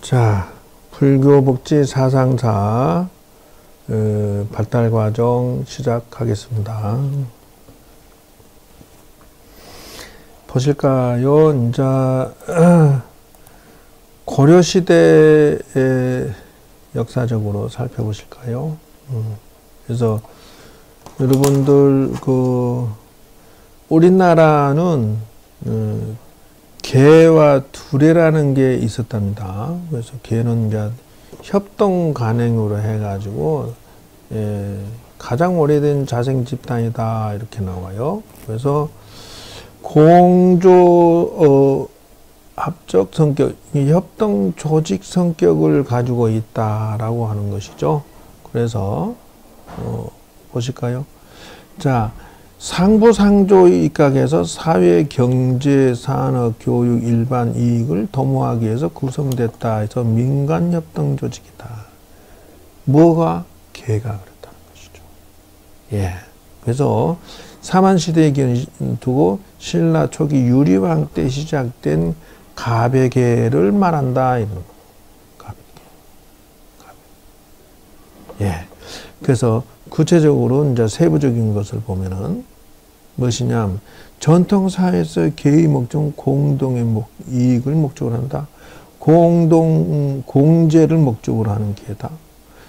자, 불교복지 사상사 발달과정 시작하겠습니다. 보실까요? 이제 고려시대의 역사적으로 살펴보실까요? 그래서 여러분들 우리나라는 계와 두례라는 게 있었답니다. 그래서 계는 이제 협동 간행으로 해가지고 가장 오래된 자생 집단이다 이렇게 나와요. 그래서 공조 합적 성격, 협동 조직 성격을 가지고 있다라고 하는 것이죠. 그래서 보실까요? 자, 상부상조의 입각에서 사회, 경제, 산업, 교육, 일반 이익을 도모하기 위해서 구성됐다 해서 민간협동 조직이다. 뭐가? 계가 그랬다는 것이죠. 예. 그래서 사만시대의 기원을 두고 신라 초기 유리왕 때 시작된 가배계를 말한다. 이런 거. 가배계. 예. 그래서 구체적으로 이제 세부적인 것을 보면은 무엇이냐? 전통사회에서 계의 목적은 공동의 이익을 목적으로 한다. 공제를 목적으로 하는 계다.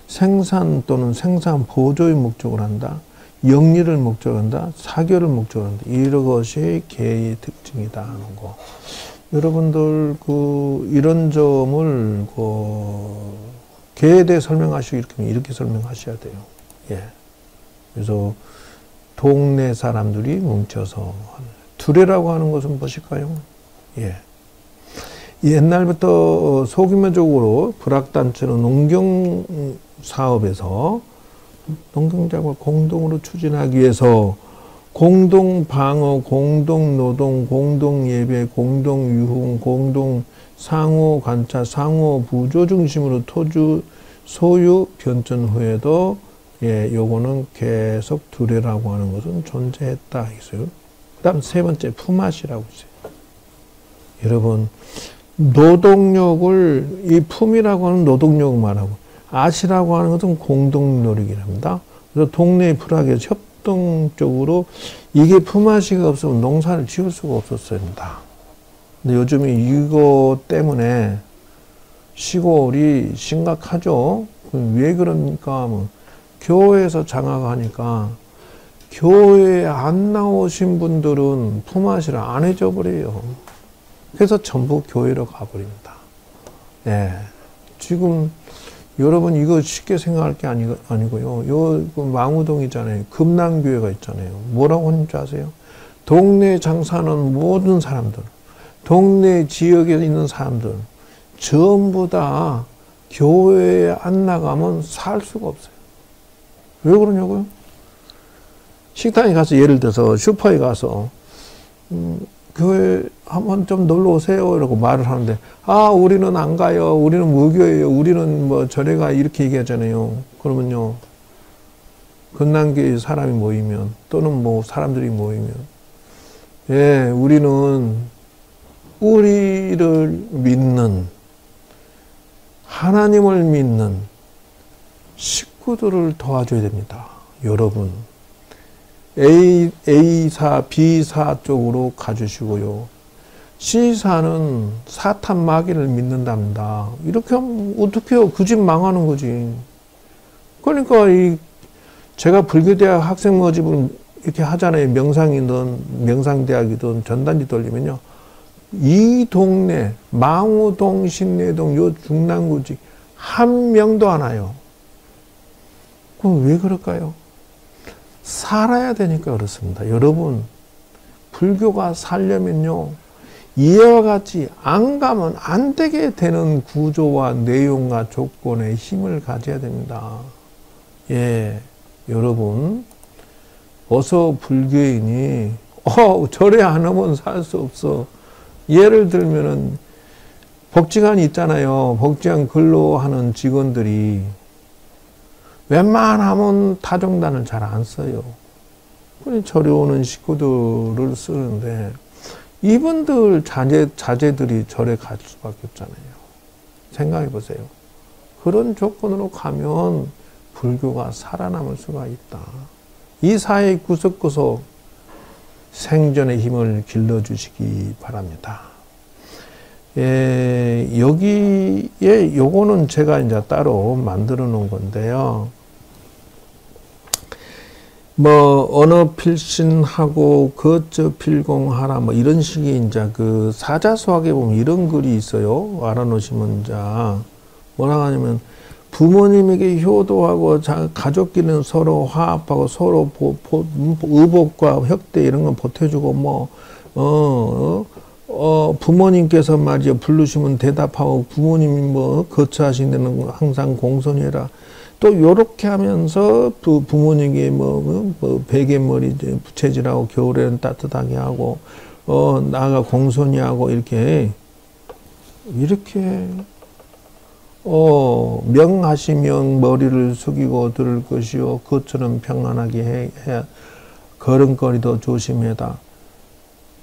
생산 또는 생산 보조의 목적으로 한다. 영리를 목적으로 한다. 사교를 목적으로 한다. 이런 것이 계의 특징이다 하는 거. 여러분들 이런 점을 계에 대해 설명하시고 이렇게 설명하셔야 돼요. 예. 그래서 동네 사람들이 뭉쳐서 두례라고 하는 것은 무엇일까요? 예. 옛날부터 소규모적으로 불악단체로 농경 사업에서 농경작업을 공동으로 추진하기 위해서 공동 방어, 공동 노동, 공동 예배, 공동 유흥, 공동 상호 관찰, 상호 부조 중심으로 토주 소유 변천 후에도 요거는 계속 두례라고 하는 것은 존재했다 있어요. 그다음 세 번째 품앗이라고 있어요. 여러분 노동력을 이 품이라고 하는 노동력을 말하고 앗이라고 하는 것은 공동노력이랍니다. 그래서 동네의 불악에서 협동적으로 이게 품앗이가 없으면 농사를 지을 수가 없었습니다. 근데 요즘에 이거 때문에 시골이 심각하죠. 왜 그럽니까? 교회에서 장악하니까 교회에 안 나오신 분들은 품앗이를 안 해줘 버려요. 그래서 전부 교회로 가버립니다. 네. 지금 여러분 이거 쉽게 생각할 게 아니고요. 요 망우동이잖아요. 금남교회가 있잖아요. 뭐라고 하는지 아세요? 동네 장사하는 모든 사람들, 동네 지역에 있는 사람들 전부 다 교회에 안 나가면 살 수가 없어요. 왜 그러냐고요? 식당에 가서 예를 들어서 슈퍼에 가서 교회 한번 좀 놀러 오세요 이러고 말을 하는데 우리는 안 가요. 우리는 무교예요. 우리는 뭐 절에 가 이렇게 얘기하잖아요. 그러면요. 금남교회 사람이 모이면 또는 뭐 사람들이 모이면 우리는 우리를 믿는 하나님을 믿는 식구들을 도와줘야 됩니다. 여러분 A사, B사 쪽으로 가주시고요. C사는 사탄 마귀를 믿는답니다. 이렇게 하면 어떡해요? 그 집 망하는 거지. 그러니까 제가 불교대학 학생 모집을 이렇게 하잖아요. 명상대학이든 전단지 돌리면요. 이 동네, 망우동, 신내동, 요 중랑구지 한 명도 안 와요. 그럼 왜 그럴까요? 살아야 되니까 그렇습니다. 여러분, 불교가 살려면요, 이와 같이 안 가면 안 되게 되는 구조와 내용과 조건에 힘을 가져야 됩니다. 예, 여러분, 어서 불교인이 절에 안 오면 살 수 없어. 예를 들면은 복지관이 있잖아요. 복지관 근로하는 직원들이 웬만하면 타종단을 잘 안 써요. 저리 오는 식구들을 쓰는데 이분들 자제들이 절에 갈 수밖에 없잖아요. 생각해 보세요. 그런 조건으로 가면 불교가 살아남을 수가 있다. 이 사회 구석구석 생존의 힘을 길러주시기 바랍니다. 여기에 요거는 제가 이제 따로 만들어 놓은 건데요. 뭐 언어 필신하고 거저 필공하라 뭐 이런 식의 이제 그 사자수학에 보면 이런 글이 있어요. 알아놓으시면 이제 뭐라 하냐면 부모님에게 효도하고 가족끼리는 서로 화합하고 서로 의복과 협대 이런 건 보태주고 부모님께서 말이죠 부르시면 대답하고 부모님이 뭐 거처하신 데는 항상 공손해라. 또 요렇게 하면서 부모님에게 베개머리 부채질하고 겨울에는 따뜻하게 하고 나아가 공손히 하고 이렇게 명하시면 머리를 숙이고 들을 것이요 그처럼 평안하게 해야 걸음걸이도 조심해다.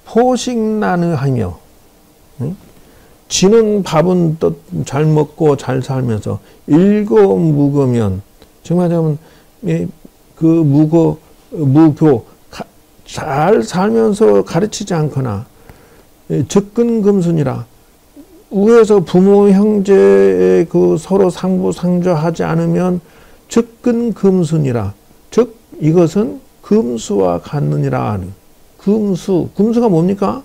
포식나느하며 지는 밥은 또 잘 먹고 잘 살면서 일거 묵으면 정말 하면 그 무교 잘 살면서 가르치지 않거나 접근금순이라 위에서 부모 형제의 그 서로 상부상조하지 않으면 접근금순이라 즉 이것은 금수와 같느니라 하는 금수가 뭡니까?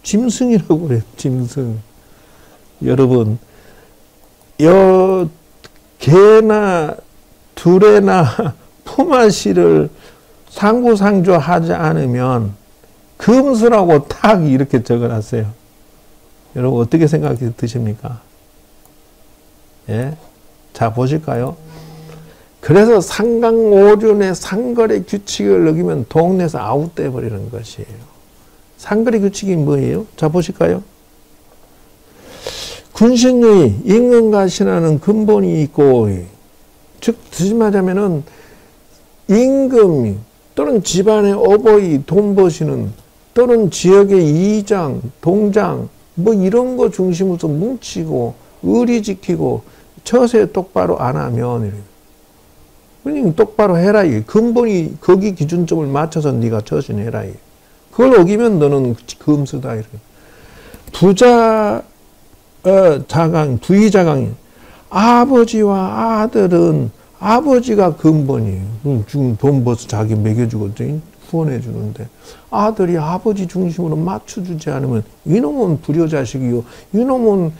짐승이라고 그래요. 짐승. 여러분 개나 두레나 포마시를 상부상조하지 않으면 금수라고 딱 이렇게 적어놨어요. 여러분 어떻게 생각이 드십니까? 예? 자 보실까요? 그래서 상강오륜의 상거래 규칙을 어기면 동네에서 아웃돼 버리는 것이에요. 상거래 규칙이 뭐예요? 자 보실까요? 군신유의 임금과 신하는 근본이 있고 즉 다시 말하자면은 임금 또는 집안의 어버이 돈 버시는 또는 지역의 이장 동장 뭐 이런 거 중심으로 뭉치고 의리 지키고 처세 똑바로 안 하면 그러니까 똑바로 해라. 근본이 거기 기준점을 맞춰서 네가 처신해라. 그걸 어기면 너는 금수다. 부자 부의자강이 아버지와 아들은 아버지가 근본이에요. 지금 돈 벌어서 자기 먹여주고 후원해 주는데 아들이 아버지 중심으로 맞춰주지 않으면 이놈은 불효자식이요. 이놈은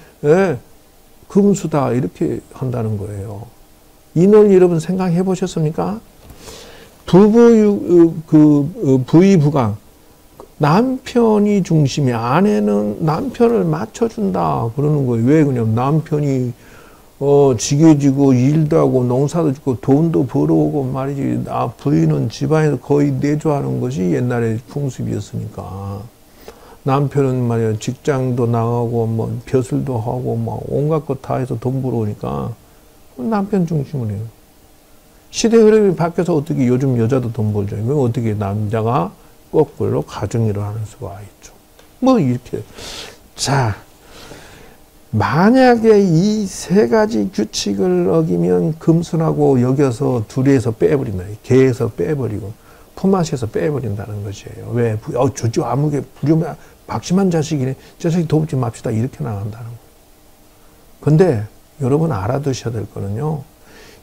금수다. 이렇게 한다는 거예요. 이 논리 여러분 생각해 보셨습니까? 부의부강 남편이 중심이 아내는 남편을 맞춰준다 그러는 거예요. 왜 그러냐면 남편이 지게지고 일도 하고 농사도 짓고 돈도 벌어오고 말이지 부인은 집안에서 거의 내조하는 것이 옛날에 풍습이었으니까 남편은 말이야 직장도 나가고 뭐 벼슬도 하고 뭐 온갖 것 다 해서 돈 벌어오니까 남편 중심으로 해요. 시대 흐름이 바뀌어서 어떻게 요즘 여자도 돈 벌죠. 그럼 어떻게 남자가 거꾸로 가정일을 하는 수가 있죠. 뭐 이렇게. 자, 만약에 이 세 가지 규칙을 어기면 금순하고 여겨서 둘이에서 빼버린다. 개에서 빼버리고 품앗이에서 빼버린다는 것이에요. 왜? 저쪽 아무게 부려면 박심한 자식이네. 자식이 돕지 맙시다. 이렇게 나간다는 거예요. 근데 여러분 알아두셔야 될 거는요.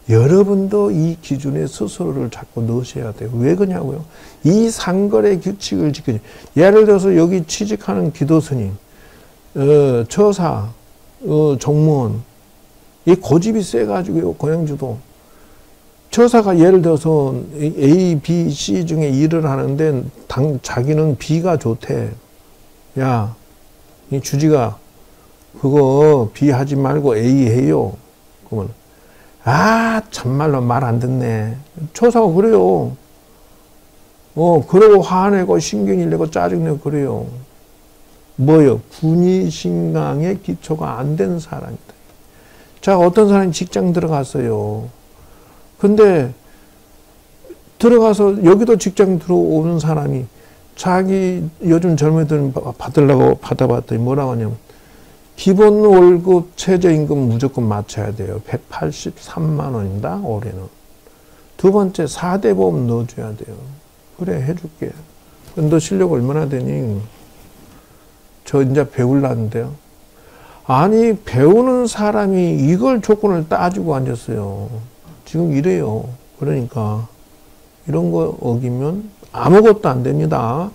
여러분도 이 기준에 스스로를 자꾸 넣으셔야 돼요. 왜 그러냐고요? 이 상거래 규칙을 지키지. 예를 들어서 여기 취직하는 기도스님, 처사, 정무원, 이 고집이 세가지고요. 고향주도. 처사가 예를 들어서 A, B, C 중에 일을 하는데 자기는 B가 좋대. 야, 이 주지가 그거 B 하지 말고 A 해요. 그러면 참말로 말 안 듣네. 처사가 그래요. 그러고 화내고 신경질 내고 짜증내고 그래요. 뭐요? 군의신강의 기초가 안 된 사람이다. 자, 어떤 사람이 직장 들어갔어요. 근데 들어가서 여기도 직장 들어오는 사람이 자기 요즘 젊은이들 받으려고 받아봤더니 뭐라고 하냐면 기본 월급 최저임금 무조건 맞춰야 돼요. 183만 원입니다. 올해는. 두 번째 4대 보험 넣어줘야 돼요. 그래 해줄게. 너 실력 얼마나 되니? 저 이제 배울라는데요. 아니 배우는 사람이 이걸 조건을 따지고 앉았어요. 지금 이래요. 그러니까 이런 거 어기면 아무것도 안 됩니다.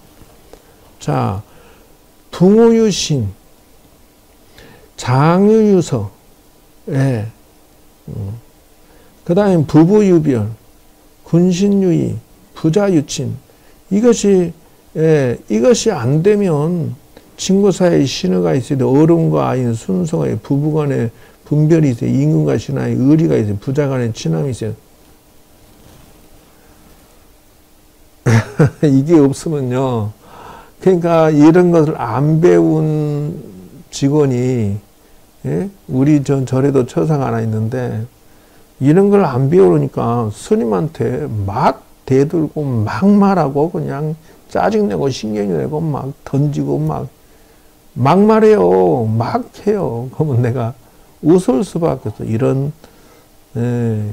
자, 붕우유신, 장유유서, 예. 그 다음에 부부유별, 군신유의, 부자유친. 이것이, 예, 이것이 안 되면 친구 사이에 신호가 있어야 돼. 어른과 아이는 순서가 있어요. 부부 간에 분별이 있어요. 임금과 신하의 의리가 있어요. 부자 간에 친함이 있어요. 이게 없으면요. 그러니까 이런 것을 안 배운 직원이, 예? 우리 절에도 처사가 하나 있는데, 이런 걸 안 배우니까 스님한테 막 대들고 막 말하고 그냥 짜증내고 신경내고 막 던지고 막 말해요. 막 해요. 그러면 내가 웃을 수밖에 없어. 이런, 예.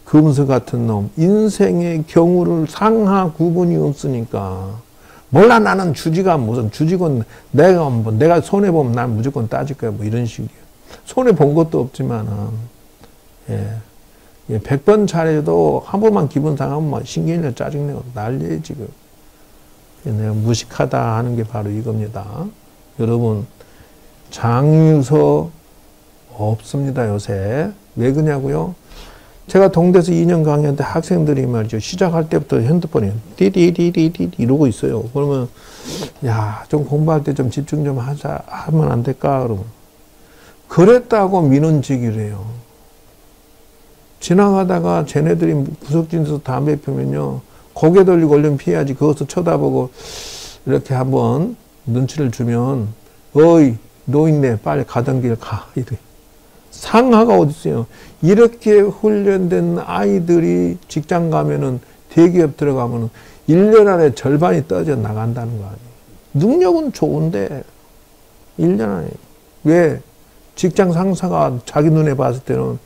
금수 같은 놈, 인생의 경우를 상하 구분이 없으니까. 몰라, 나는 주지가 무슨, 주지건 내가 손해보면 난 무조건 따질 거야. 뭐 이런 식이에요. 손해본 것도 없지만은, 예. 100번 잘해도 한 번만 기분 상하면 막 신경내고 짜증내고 난리에 지금. 내가 무식하다 하는 게 바로 이겁니다. 여러분, 장유서 없습니다, 요새. 왜 그러냐고요? 제가 동대에서 2년 강의하는데 학생들이 말이죠. 시작할 때부터 핸드폰에 띠디디디디 이러고 있어요. 그러면 야, 좀 공부할 때 좀 집중 좀 하면 안 될까? 그러면 그랬다고 민원직이래요. 지나가다가 쟤네들이 구석진에서 담배 피우면요. 고개 돌리고 얼른 피해야지. 그것도 쳐다보고 이렇게 한번 눈치를 주면 어이 노인네 빨리 가던 길 가. 이래. 상하가 어디 있어요. 이렇게 훈련된 아이들이 직장 가면은 대기업 들어가면은 1년 안에 절반이 떨어져 나간다는 거 아니에요. 능력은 좋은데 1년 안에. 왜? 직장 상사가 자기 눈에 봤을 때는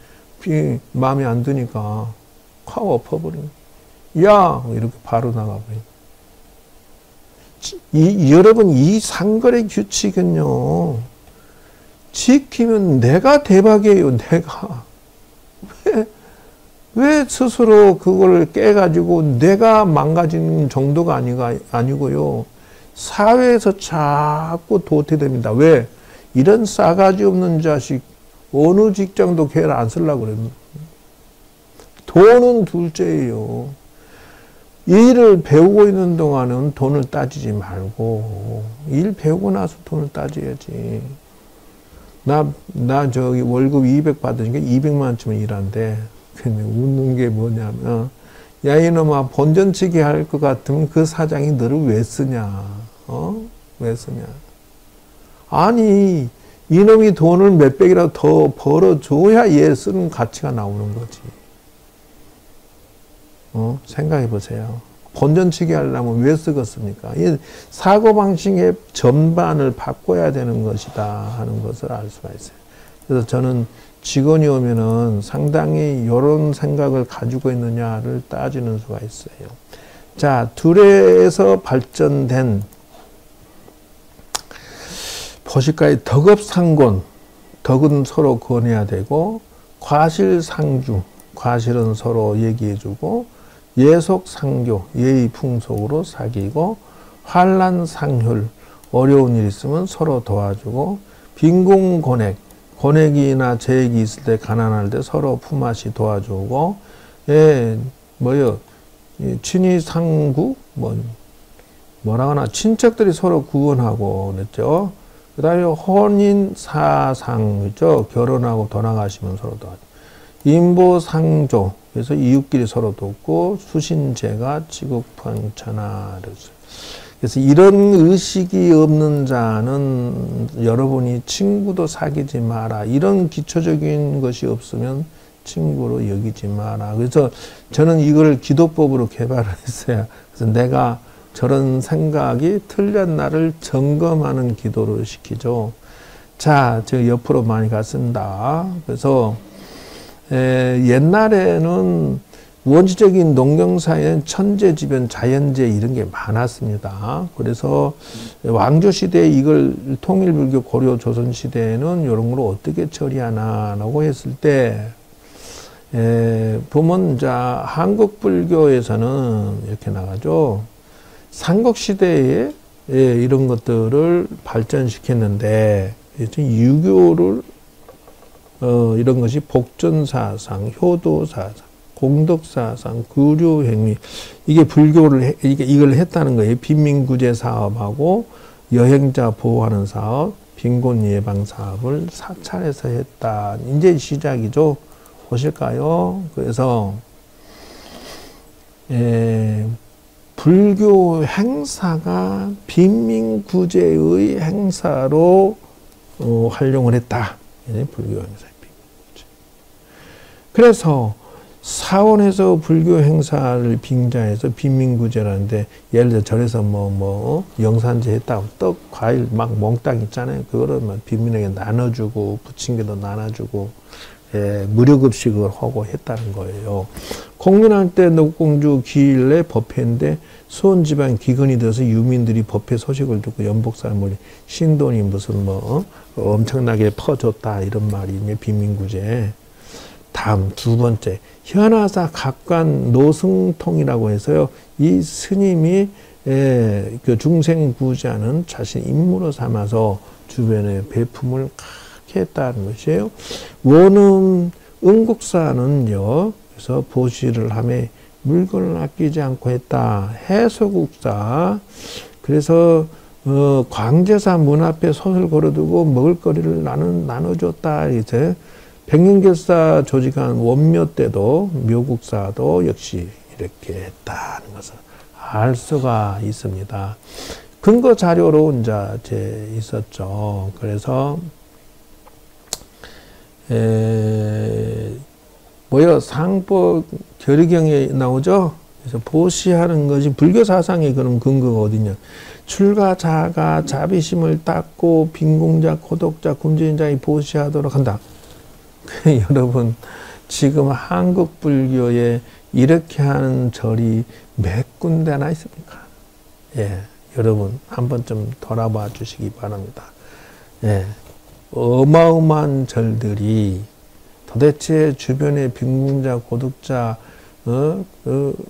마음에 안 드니까 확 엎어버리는. 야! 이렇게 바로 나가버려. 여러분 이 상거래 규칙은요. 지키면 내가 대박이에요. 내가. 왜 스스로 그걸 깨가지고 내가 망가지는 정도가 아니고요. 사회에서 자꾸 도태됩니다. 왜? 이런 싸가지 없는 자식 어느 직장도 걔를 안 쓰려고 그래요. 돈은 둘째예요. 일을 배우고 있는 동안은 돈을 따지지 말고 일 배우고 나서 돈을 따져야지. 나 저기 월급 200 받으니까 200만 원쯤 일한대. 근데 웃는 게 뭐냐면, 야, 이놈아, 본전치기 할 것 같으면 그 사장이 너를 왜 쓰냐? 왜 쓰냐? 아니, 이놈이 돈을 몇백이라도 더 벌어줘야 얘 쓰는 가치가 나오는 거지. 생각해 보세요. 본전치기 하려면 왜 쓰겠습니까? 이 사고방식의 전반을 바꿔야 되는 것이다 하는 것을 알 수가 있어요. 그래서 저는 직원이 오면은 상당히 이런 생각을 가지고 있느냐를 따지는 수가 있어요. 자, 둘에서 발전된 보실까요? 덕업상권, 덕은 서로 권해야 되고, 과실상주, 과실은 서로 얘기해주고, 예속상교, 예의 풍속으로 사귀고, 환란상혈, 어려운 일 있으면 서로 도와주고, 빈궁곤액, 권액이나 재액이 있을 때 가난할 때 서로 품앗이 도와주고, 친위상구, 뭐라 하나, 친척들이 서로 구원하고 그랬죠. 그 다음에 혼인사상, 그죠? 결혼하고 돌아가시면 서로 도와주고. 인보상조, 그래서 이웃끼리 서로 돕고, 수신제가 지국방천하, 그랬어요. 그래서 이런 의식이 없는 자는 여러분이 친구도 사귀지 마라. 이런 기초적인 것이 없으면 친구로 여기지 마라. 그래서 저는 이걸 기도법으로 개발을 했어요. 그래서 내가 저런 생각이 틀렸나를 점검하는 기도를 시키죠. 자, 저 옆으로 많이 갔습니다. 그래서 옛날에는 원시적인 농경사회는 천재지변, 자연재 이런 게 많았습니다. 그래서 왕조시대에 이걸 통일불교 고려 조선시대에는 이런 걸 어떻게 처리하나라고 했을 때 보면 자 한국불교에서는 이렇게 나가죠. 삼국시대에 이런 것들을 발전시켰는데 유교를 이런 것이 복전사상, 효도사상, 공덕사상, 구류행위 이게 불교를 이걸 했다는 거예요. 빈민구제 사업하고 여행자 보호하는 사업, 빈곤 예방 사업을 사찰에서 했다. 이제 시작이죠. 보실까요? 그래서 불교 행사가 빈민구제의 행사로 활용을 했다. 불교 행사의 빈민구제. 그래서 사원에서 불교 행사를 빙자해서 빈민구제라는데 예를 들어 절에서 영산제 했다고 떡, 과일 막 몽땅 있잖아요. 그거를 막 빈민에게 나눠주고 부침개도 나눠주고 무료급식을 하고 했다는 거예요. 공민할 때 녹공주 기일래 법회인데 수원지방 기근이 돼서 유민들이 법회 소식을 듣고 연복사를 몰리 신돈이 무슨 엄청나게 퍼졌다 이런 말이 빈민구제. 다음 두 번째 현하사 각관 노승통이라고 해서요. 이 스님이 그 중생구자는 자신 임무로 삼아서 주변에 배품을 크게 했다는 것이에요. 원음 응국사는요. 그래서 보시를 하며 물건을 아끼지 않고 했다. 해소국사 그래서 광제사 문 앞에 솥을 걸어두고 먹을거리를 나눠줬다. 이제 백년결사 조직한 원묘 때도 묘국사도 역시 이렇게 했다는 것을 알 수가 있습니다. 근거 자료로 이제 있었죠. 그래서 상법 결의경에 나오죠. 그래서 보시하는 것이 불교 사상의 그런 근거가 어디냐? 출가 자가 자비심을 닦고 빈공자 고독자 굶주린 자의 보시하도록 한다. 여러분 지금 한국 불교에 이렇게 하는 절이 몇 군데나 있습니까? 여러분 한번 좀 돌아봐 주시기 바랍니다. 어마어마한 절들이 도대체 주변에 빈궁자, 고독자,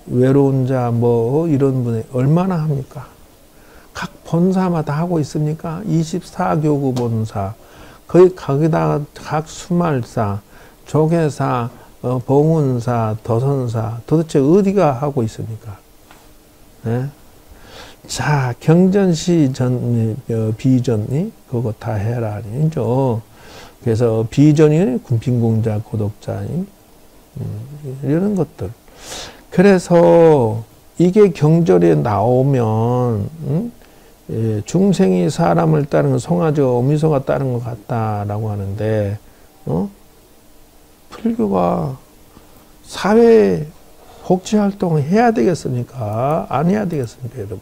외로운 자, 이런 분이 얼마나 합니까? 각 본사마다 하고 있습니까? 24교구 본사, 거기다가 각 수말사, 조계사, 봉운사, 도선사, 도대체 어디가 하고 있습니까? 자, 경전시 비전이 그거 다 해라. 아니죠. 그래서 비전이 빈궁자, 고독자, 이런 것들. 그래서 이게 경절에 나오면, 중생이 사람을 따르는 송아지가 어미소가 따른 것 같다라고 하는데, 불교가 사회 복지 활동을 해야 되겠습니까? 안 해야 되겠습니까, 여러분?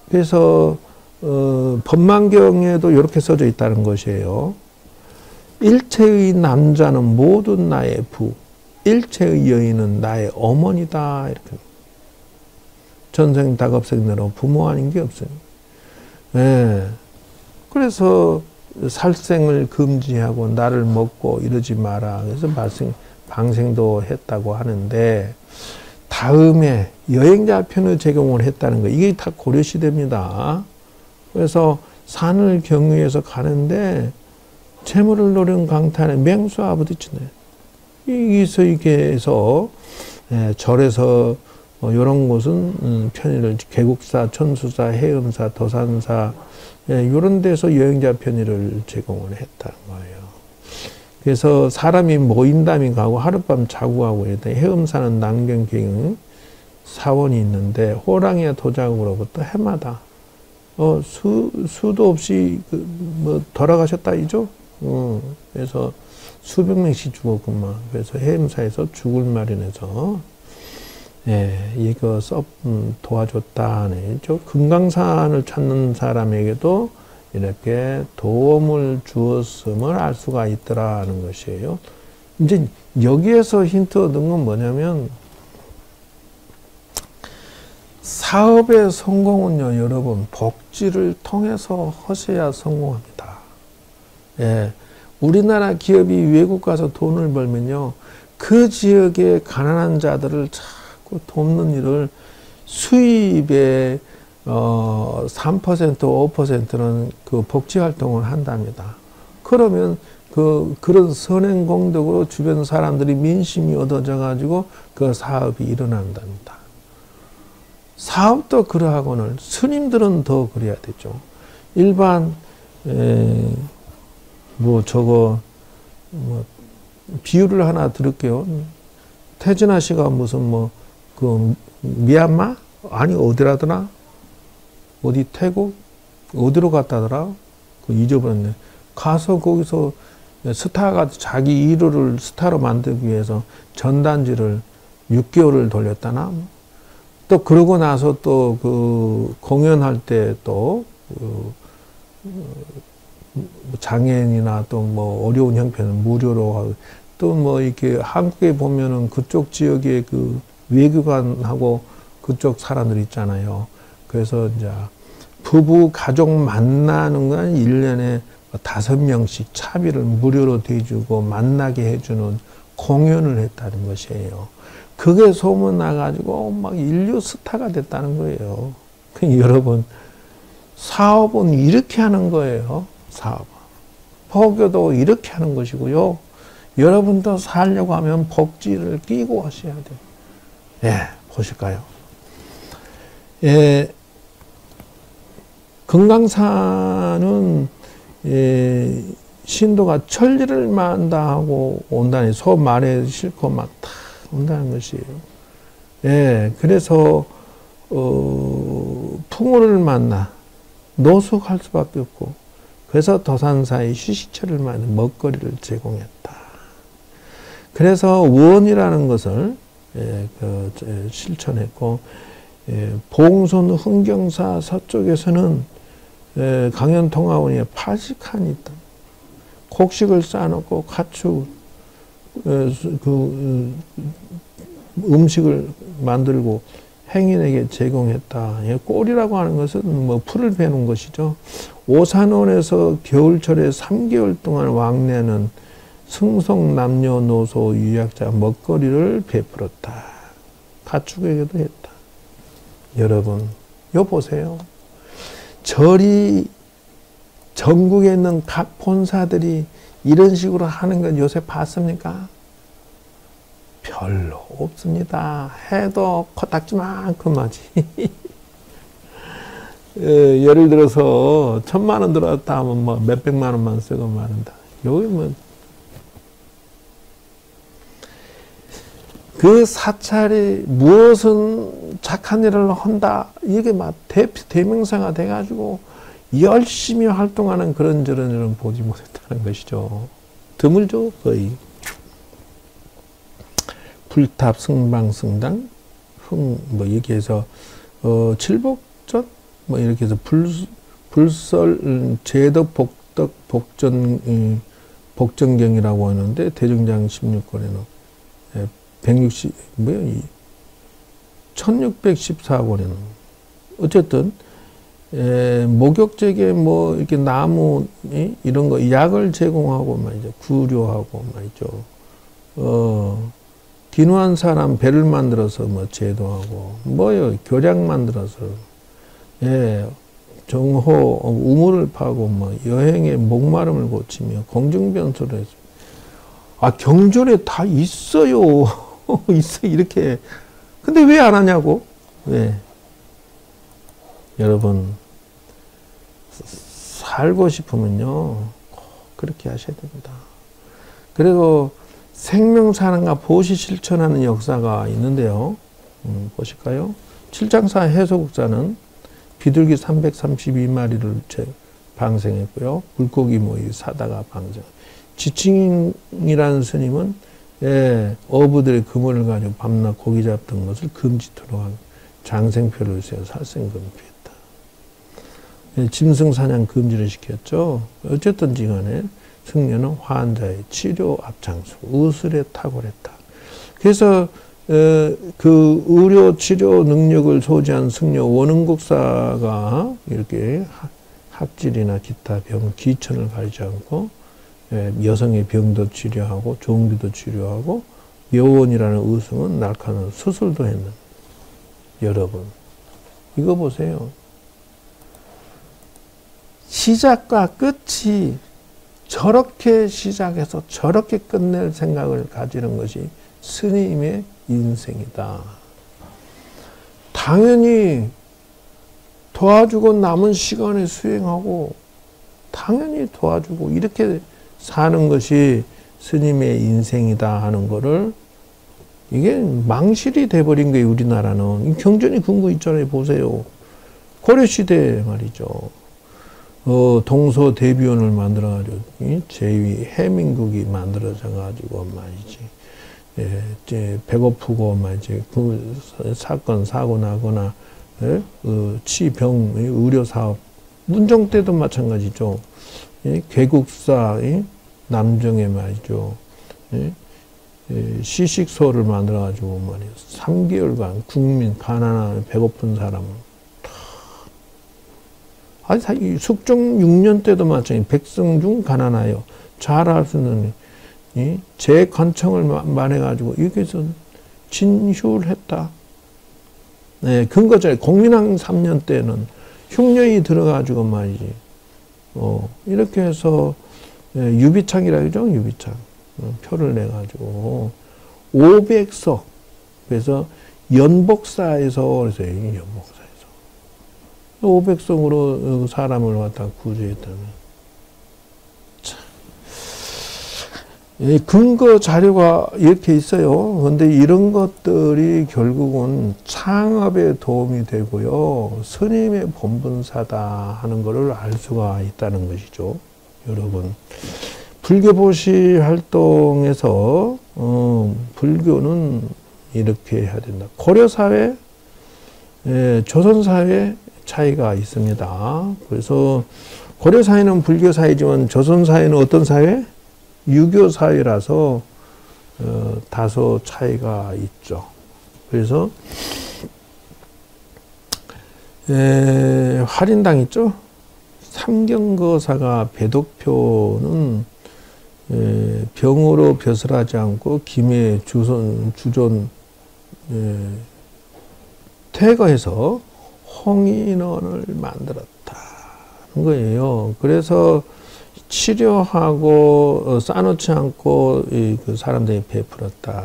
그래서 법망경에도 이렇게 써져 있다는 것이에요. 일체의 남자는 모두 나의 부, 일체의 여인은 나의 어머니다. 이렇게 전생 다급생내로 부모 아닌 게 없으니. 그래서 살생을 금지하고 나를 먹고 이러지 마라. 그래서 방생도 했다고 하는데. 다음에 여행자 편을 제공을 했다는 거. 이게 다 고려시대입니다. 그래서 산을 경유해서 가는데 재물을 노린 강탄에 맹수와 부딪히네. 여기서 이게 해서 절에서 이런 곳은 편의를 계곡사, 천수사, 해음사, 도산사 이런 데서 여행자 편의를 제공을 했다는 거예요. 그래서 사람이 모인다면 가고 하룻밤 자고 가고 이랬더니 해음사는 남경경 사원이 있는데 호랑이의 도장으로부터 해마다 수도 없이 뭐 돌아가셨다 이죠. 그래서 수백 명씩 죽었구만. 그래서 해임사에서 죽을 마련해서 이거 도와줬다네. 금강산을 찾는 사람에게도 이렇게 도움을 주었음을 알 수가 있더라는 것이에요. 이제 여기에서 힌트 얻은 건 뭐냐면 사업의 성공은요, 여러분 복지를 통해서 하셔야 성공합니다. 우리나라 기업이 외국 가서 돈을 벌면요, 그 지역의 가난한 자들을 자꾸 돕는 일을 수입의 3%, 5%는 그 복지 활동을 한답니다. 그러면 그런 선행 공덕으로 주변 사람들이 민심이 얻어져 가지고 그 사업이 일어난답니다. 사업도 그러하고는 스님들은 더 그래야 되죠. 일반 비유를 하나 들을게요. 태진아 씨가 무슨 미얀마? 아니 어디라더라? 어디 태국? 어디로 갔다더라? 잊어버렸네. 가서 거기서 스타가 자기 일호를 스타로 만들기 위해서 전단지를 6개월을 돌렸다나? 또 그러고 나서 또 공연할 때 또 장애인이나 또 어려운 형편은 무료로 하고 또 이렇게 한국에 보면은 그쪽 지역에 외교관하고 그쪽 사람들 있잖아요. 그래서 이제 부부 가족 만나는 건 1년에 5명씩 차비를 무료로 대주고 만나게 해주는 공연을 했다는 것이에요. 그게 소문 나가지고 막 인류 스타가 됐다는 거예요. 여러분, 사업은 이렇게 하는 거예요. 사업은. 포교도 이렇게 하는 것이고요. 여러분도 살려고 하면 복지를 끼고 하셔야 돼요. 보실까요? 금강산은 신도가 천리를 만다하고 온다니 소 말에 싣고 막 다 온다는 것이에요. 그래서 풍우를 만나 노숙할 수밖에 없고 그래서 도산사의 휴식처를 만나 먹거리를 제공했다. 그래서 원이라는 것을 실천했고 봉선 흥경사 서쪽에서는 강연통화원이 80칸이 있다. 곡식을 쌓아놓고 가축 음식을 만들고 행인에게 제공했다. 꼴이라고 하는 것은 풀을 베는 것이죠. 오산원에서 겨울철에 3개월 동안 왕래하는 승성 남녀노소 유약자 먹거리를 베풀었다. 가축에게도 했다. 여러분, 요 보세요. 절이 전국에 있는 각 본사들이 이런 식으로 하는 건 요새 봤습니까? 별로 없습니다. 해도 코딱지만큼 하지. 예를 들어서 1,000만 원 들어왔다 하면 몇백만 원만 쓰고 말한다. 여기 그 사찰이 무엇은 착한 일을 한다. 이게 대명사가 돼가지고 열심히 활동하는 그런저런 일은 보지 못했다는 것이죠. 드물죠, 거의. 불탑, 승방, 승당, 얘기해서, 칠복전? 이렇게 해서 불설, 제덕, 복덕, 복전경이라고 하는데, 대중장 16권에는, 1614권에는, 어쨌든, 목욕제게 이렇게 나무, 이런 거, 약을 제공하고 말이죠. 구료하고 말이죠. 기누한 사람 배를 만들어서 제도하고, 교량 만들어서, 정호, 우물을 파고, 여행의 목마름을 고치며, 공중변소를 했습니다. 경전에 다 있어요. 있어, 이렇게. 근데 왜 안 하냐고? 왜? 여러분, 살고 싶으면요, 꼭 그렇게 하셔야 됩니다. 그리고 생명사랑과 보시 실천하는 역사가 있는데요. 보실까요? 칠장사 해소국사는 비둘기 332마리를 방생했고요. 물고기 모이 사다가 방생. 지칭이라는 스님은 어부들의 그물을 가지고 밤낮 고기 잡던 것을 금지토록 하고 장생표를 세워 살생금지했다. 짐승 사냥 금지를 시켰죠. 어쨌든지 간에 승려는 환자의 치료 앞장서 의술에 탁월했다. 그래서 그 의료 치료 능력을 소지한 승려 원흥국사가 이렇게 학질이나 기타 병, 기천을 가리지 않고 여성의 병도 치료하고 종기도 치료하고 묘원이라는 의성은 날카로운 수술도 했는. 여러분 이거 보세요. 시작과 끝이 저렇게 시작해서 저렇게 끝낼 생각을 가지는 것이 스님의 인생이다. 당연히 도와주고 남은 시간에 수행하고 당연히 도와주고 이렇게 사는 것이 스님의 인생이다 하는 거를 이게 망실이 돼버린 거예요. 우리나라는. 경전이 근거 있잖아요. 보세요. 고려시대 말이죠. 동서대비원을 만들어가지고 제2 해민국이 만들어져가지고 말이지. 이제 배고프고 말이지 그 사건 사고 나거나 치병 의료 사업 문정 때도 마찬가지죠. 개국사 남정에 말이죠. 시식소를 만들어가지고 말이에요. 3개월간 국민 가난한 배고픈 사람을 아니 숙종 6년 때도 마찬가지. 백성 중 가난하여 잘할 수 있는 제 관청을 말해가지고 여기서 진휴를 했다. 네, 근거잖아요. 공민왕 3년 때는 흉년이 들어가지고 말이지. 이렇게 해서 유비창이라 그러죠. 유비창. 표를 내가지고 500석. 그래서 연복사에서 그래서 연복사에서 500석으로 사람을 갖다 구조했다면 참. 근거 자료가 이렇게 있어요. 그런데 이런 것들이 결국은 창업에 도움이 되고요. 스님의 본분사다 하는 것을 알 수가 있다는 것이죠. 여러분. 불교보시 활동에서 불교는 이렇게 해야 된다. 고려사회, 조선사회 차이가 있습니다. 그래서 고려사회는 불교사회지만 조선사회는 어떤 사회? 유교사회라서 다소 차이가 있죠. 그래서 활인당 있죠? 삼경거사가 배독표는 병으로 벼슬하지 않고 김해 주존 퇴거해서 홍인원을 만들었다는 거예요. 그래서 치료하고 싸놓지 않고 그 사람들이 베풀었다.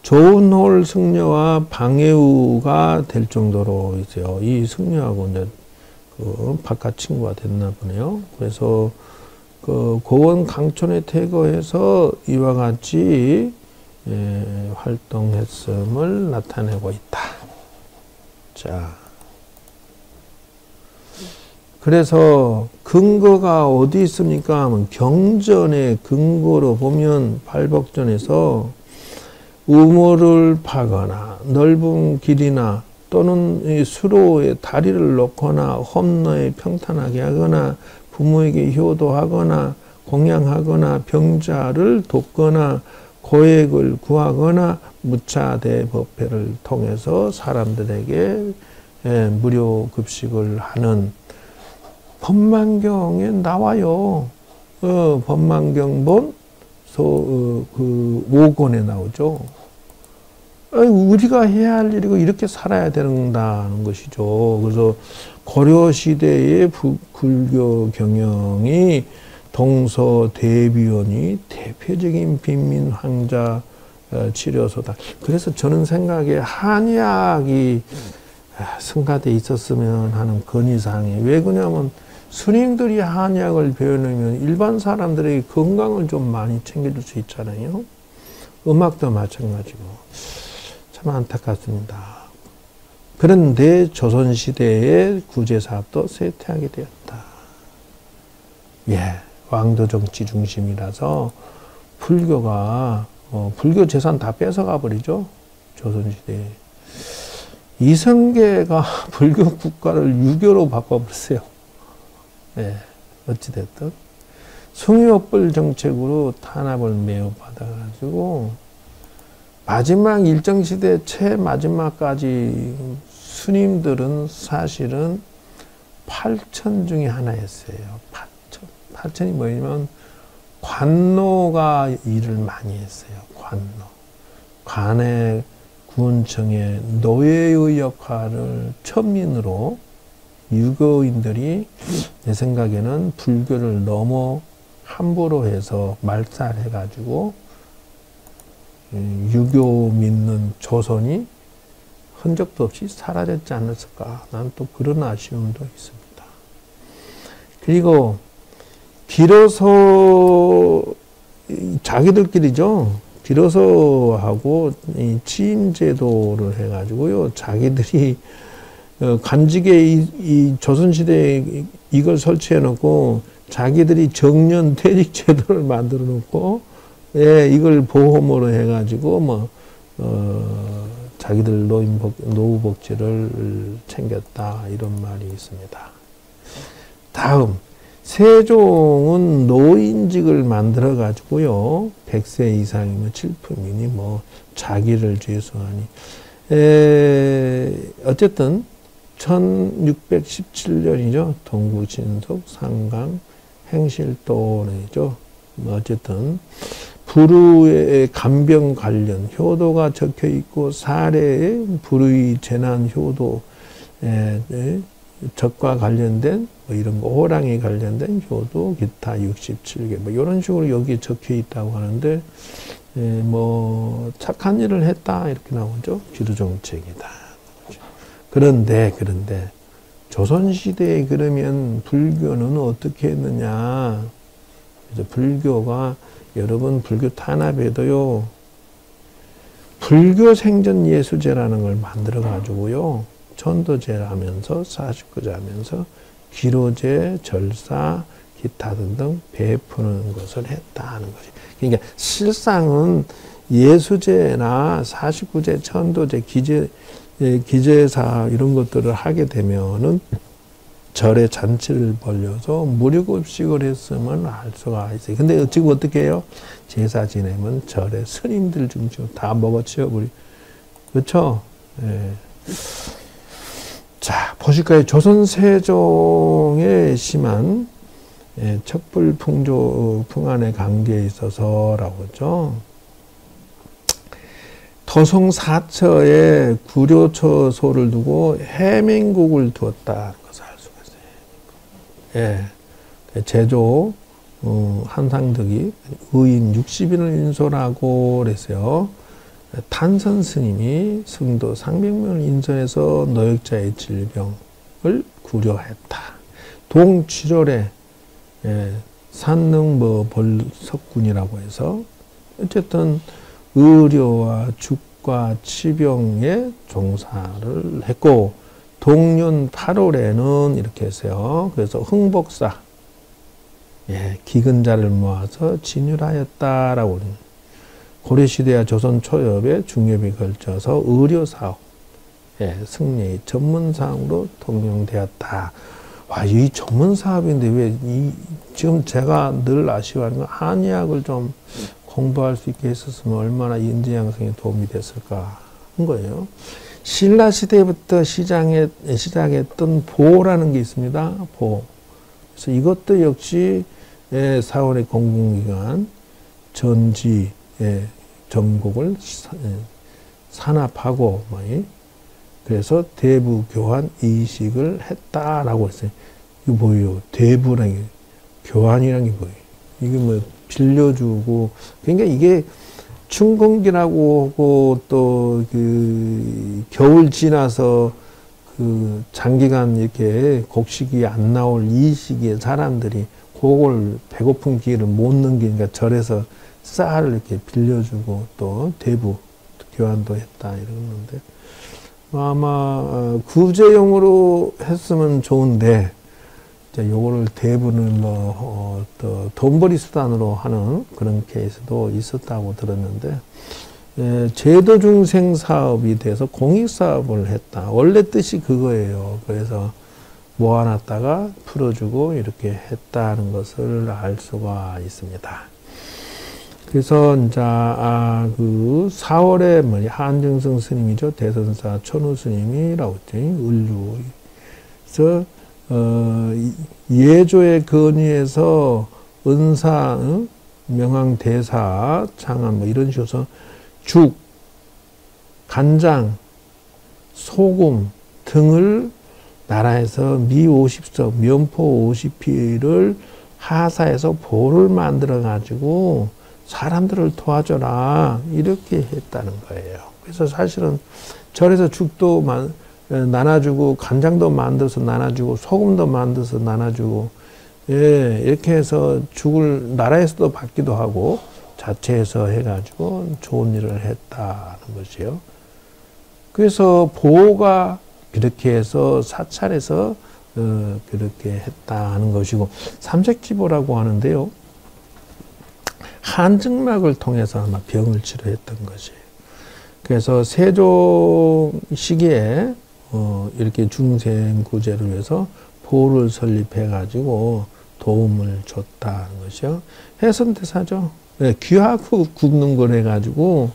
조은홀 승려와 방해우가 될 정도로 있어요. 이 승려하고 이제 그 바깥 친구가 됐나 보네요. 그래서 그 고원 강촌에 퇴거해서 이와 같이 활동했음을 나타내고 있다. 자, 그래서 근거가 어디 있습니까? 하면 경전의 근거로 보면 발복전에서 우물을 파거나 넓은 길이나 또는 수로에 다리를 놓거나 험로에 평탄하게 하거나 부모에게 효도하거나 공양하거나 병자를 돕거나 고액을 구하거나 무차대법회를 통해서 사람들에게 무료 급식을 하는 법만경에 나와요. 법만경본 그 5권에 나오죠. 우리가 해야 할 일이고 이렇게 살아야 된다는 것이죠. 그래서 고려시대의 불교 경영이 동서대비원이 대표적인 빈민 황자 치료소다. 그래서 저는 생각에 한의학이 승가돼 있었으면 하는 건의사항이 왜 그러냐면 스님들이 한의학을 배우려면 일반 사람들에게 건강을 좀 많이 챙겨줄 수 있잖아요. 음악도 마찬가지고. 참 안타깝습니다. 그런데 조선시대의 구제사업도 쇠퇴하게 되었다. 예, 왕도 정치 중심이라서 불교가 불교 재산 다 뺏어가 버리죠. 조선시대에. 이성계가 불교 국가를 유교로 바꿔버렸어요. 예, 어찌됐든. 숭유업벌 정책으로 탄압을 매우 받아가지고, 마지막 일정시대 최마지막까지 스님들은 사실은 8천 중에 하나였어요. 8천. 8천이 뭐냐면, 관노가 일을 많이 했어요. 관노. 관의 군청의 노예의 역할을 천민으로 유교인들이 내 생각에는 불교를 너무 함부로 해서 말살해가지고 유교 믿는 조선이 흔적도 없이 사라졌지 않았을까. 난 또 그런 아쉬움도 있습니다. 그리고 비로소 자기들끼리죠. 비로소하고 취임제도를 해가지고요. 자기들이 간직에 이 조선시대에 이걸 설치해놓고 자기들이 정년 퇴직제도를 만들어 놓고, 예, 이걸 보험으로 해가지고 자기들 노후복지를 챙겼다, 이런 말이 있습니다. 다음, 세종은 노인직을 만들어 가지고요, 100세 이상이면 칠품이니 자기를 죄송하니, 어쨌든 1617년이죠. 동구신속 상강 행실도래죠. 어쨌든 불우의 간병 관련 효도가 적혀 있고, 사례의 불의 재난 효도, 적과 관련된 이런 거, 호랑이 관련된 효도, 기타 67개 이런 식으로 여기에 적혀 있다고 하는데, 착한 일을 했다 이렇게 나오죠. 기루정책이다. 그런데 조선시대에 그러면 불교는 어떻게 했느냐. 그래서 불교가, 여러분 불교 탄압에도요, 불교 생전 예수제라는 걸 만들어 가지고요, 천도제라면서 49제 하면서 기로제, 절사, 기타 등등 베푸는 것을 했다는 거지. 그러니까 실상은 예수제나 49제, 천도제, 기제사 이런 것들을 하게 되면은 절에 잔치를 벌려서 무료급식을 했으면 알 수가 있어요. 근데 지금 어떻게 해요? 제사 지내면 절에 스님들 중심으로 다 먹어치워버리. 그렇죠? 예. 자, 보실까요? 조선 세종의 심한 척불풍조 풍안의 관계에 있어서라고 하죠. 토성 사처에 구려처소를 두고 해맹국을 두었다. 것을 알 수가 있어요. 예. 제조, 한상덕이 의인 60인을 인솔하고 그랬어요. 탄선 스님이 승도 상백명을 인선해서 노역자의 질병을 구려했다. 동치절에 산능벌석군이라고 해서 어쨌든 의료와 죽과 치병에 종사를 했고, 동년 8월에는 이렇게 했어요. 그래서 흥복사, 기근자를 모아서 진율하였다라고 합니다. 고려시대와 조선 초엽에 중엽이 걸쳐서 의료사업, 승려의 전문사항으로 통용되었다. 와, 이 전문사업인데 지금 제가 늘 아쉬워하는 건 한의학을 좀 공부할 수 있게 했었으면 얼마나 인재 양성에 도움이 됐을까 한 거예요. 신라 시대부터 시작했던 보라는 게 있습니다. 보. 그래서 이것도 역시 사원의 공공기관, 전지, 전국을 산압하고, 그래서 대부 교환 이식을 했다라고 했어요. 이거 뭐예요? 대부라는 게, 교환이라는 게 뭐예요? 이게 빌려주고, 그러니까 이게 춘공기라고 하고, 또 겨울 지나서 장기간 이렇게 곡식이 안 나올 이 시기에 사람들이 그걸 배고픈 기회를 못 넘기니까 절에서 쌀을 이렇게 빌려주고, 또 대부 교환도 했다 이러는데 아마 구제용으로 했으면 좋은데 이제 요거를 대부분을 또 돈벌이 수단으로 하는 그런 케이스도 있었다고 들었는데 제도중생 사업이 돼서 공익사업을 했다. 원래 뜻이 그거예요. 그래서 모아놨다가 풀어주고 이렇게 했다는 것을 알 수가 있습니다. 그래서 이제 그 4월에 한증성 스님이죠. 대선사 천우 스님이라고 했죠. 을류. 그래서 예조의 건의에서 은사, 명왕대사, 장안 이런 식으로 죽, 간장, 소금 등을 나라에서 미 50석, 면포 50피를 하사해서 보를 만들어 가지고 사람들을 도와줘라 이렇게 했다는 거예요. 그래서 사실은 절에서 죽도 나눠주고 간장도 만들어서 나눠주고 소금도 만들어서 나눠주고 이렇게 해서 죽을 나라에서도 받기도 하고 자체에서 해가지고 좋은 일을 했다는 것이요. 그래서 보호가 그렇게 해서 사찰에서 그렇게 했다 하는 것이고 삼색지보라고 하는데요. 한증막을 통해서 아마 병을 치료했던 것이에요. 그래서 세종 시기에 이렇게 중생구제를 위해서 보를 설립해가지고 도움을 줬다는 것이요. 해선대사죠. 네, 귀하고 굽는 걸 해가지고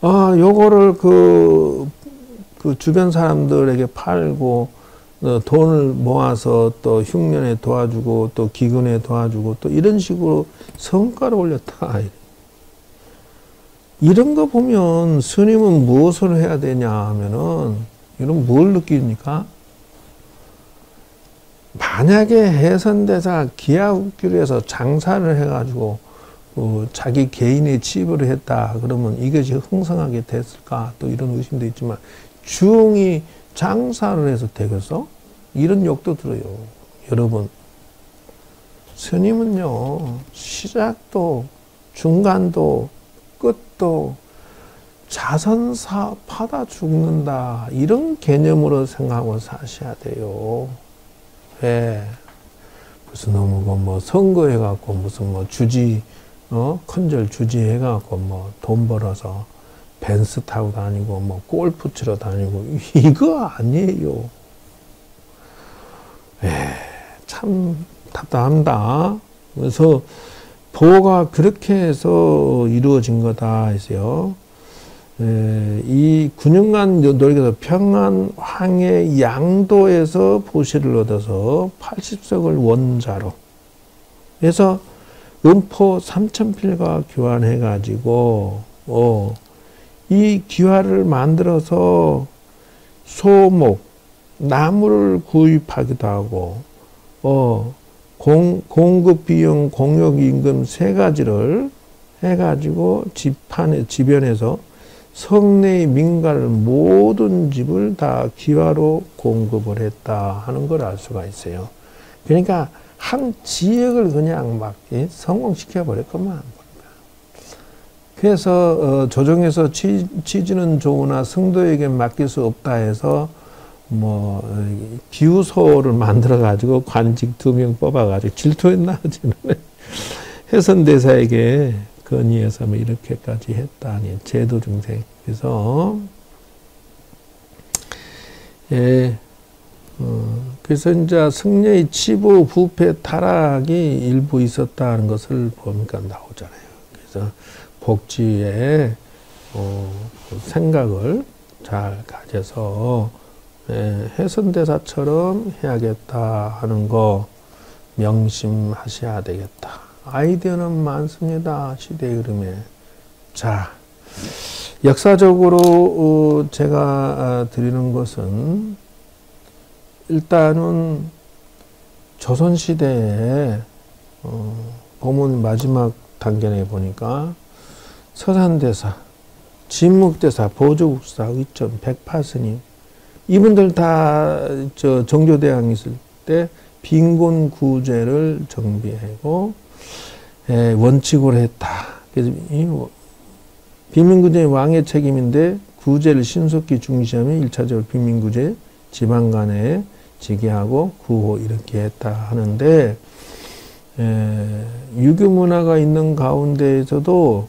요거를 그 주변 사람들에게 팔고 돈을 모아서 또 흉년에 도와주고 또 기근에 도와주고 또 이런 식으로 성과를 올렸다. 이런 거 보면 스님은 무엇을 해야 되냐 하면은 이런 뭘 느낍니까? 만약에 해선대사 기하국기를 해서 장사를 해가지고 자기 개인의 치부를 했다 그러면 이것이 흥성하게 됐을까 또 이런 의심도 있지만 중이 장사를 해서 되겠어? 이런 욕도 들어요. 여러분 스님은요 시작도 중간도 끝도 자선사업하다 죽는다 이런 개념으로 생각하고 사셔야 돼요. 왜? 무슨 뭐 선거해갖고 무슨 뭐 주지 큰절 주지 해갖고 뭐 돈 벌어서 벤츠 타고 다니고 뭐 골프 치러 다니고 이거 아니에요. 참 답답합니다. 그래서 보호가 그렇게 해서 이루어진 거다 했어요. 이 9년간 노력해서 평안 황해 양도에서 보시를 얻어서 80석을 원자로 그래서 음포 3,000필과 교환해 가지고 이 기와를 만들어서 소목 나무를 구입하기도 하고 공급 비용 공역 임금 3가지를 해 가지고 지변에서 성내의 민가를 모든 집을 다 기와로 공급을 했다 하는 걸 알 수가 있어요. 그러니까 한 지역을 그냥 막 성공시켜 버렸구만. 그래서 조정에서 취지는 좋으나 성도에게 맡길 수 없다 해서 뭐 기우소를 만들어 가지고 관직 2명 뽑아 가지고 질투했나 해선대사에게 건의해서 뭐 이렇게까지 했다니 제도중생. 그래서 그래서 이제 승려의 치부 부패 타락이 일부 있었다는 것을 보니까 나오잖아요. 그래서 복지의 생각을 잘 가져서 해선대사처럼 해야겠다 하는 거 명심하셔야 되겠다. 아이디어는 많습니다. 시대의 흐름에. 자, 역사적으로 제가 드리는 것은 일단은 조선시대에 보면 마지막 단계에 보니까 서산대사, 진묵대사, 보조국사, 의점, 백파스님 이분들 다 정조대왕 있을 때 빈곤구제를 정비하고 원칙으로 했다. 그래서 이 빈민구제는 왕의 책임인데 구제를 신속히 중시하며 1차적으로 빈민구제 지방 간에 지게하고 구호 이렇게 했다 하는데 유교 문화가 있는 가운데에서도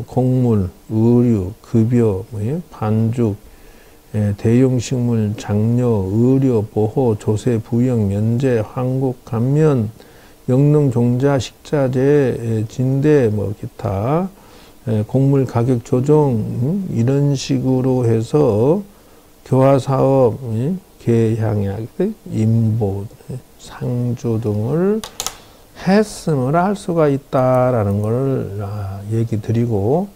곡물, 의류, 급여, 반죽, 대용식물, 장려, 의료, 보호, 조세, 부역, 면제, 황국, 감면, 영농, 종자, 식자재, 진대, 기타, 곡물 가격 조정, 이런 식으로 해서 교화사업, 개향약, 인보, 상주 등을 했음을 알 수가 있다라는 걸 얘기 드리고,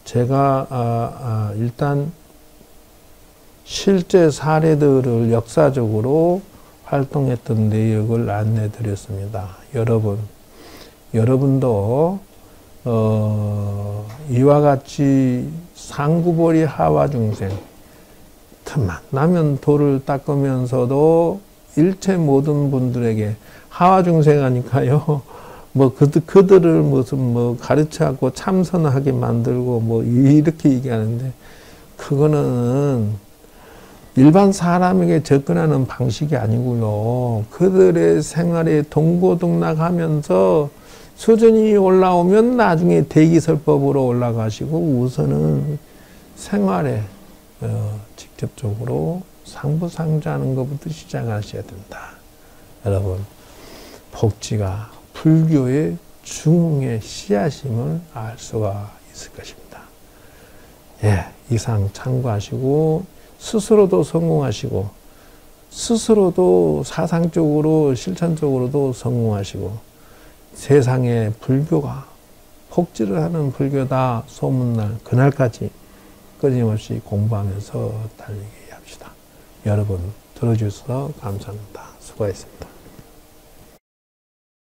제가 일단 실제 사례들을 역사적으로 활동했던 내역을 안내 드렸습니다. 여러분도 이와 같이 상구보리 하와중생, 만나면 돌을 닦으면서도 일체 모든 분들에게 하와중생 하니까요, 그들을 무슨 가르쳐갖고 참선하게 만들고 이렇게 얘기하는데, 그거는 일반 사람에게 접근하는 방식이 아니고요. 그들의 생활에 동고동락하면서 수준이 올라오면 나중에 대기설법으로 올라가시고, 우선은 생활에 직접적으로 상부상조하는 것부터 시작하셔야 된다. 여러분, 복지가 불교의 중흥의 씨앗임을 알 수가 있을 것입니다. 이상 참고하시고 스스로도 성공하시고, 스스로도 사상적으로 실천적으로도 성공하시고, 세상에 불교가 복지를 하는 불교다 소문날 그날까지 끊임없이 공부하면서 달리게 합시다. 여러분 들어주셔서 감사합니다. 수고하셨습니다.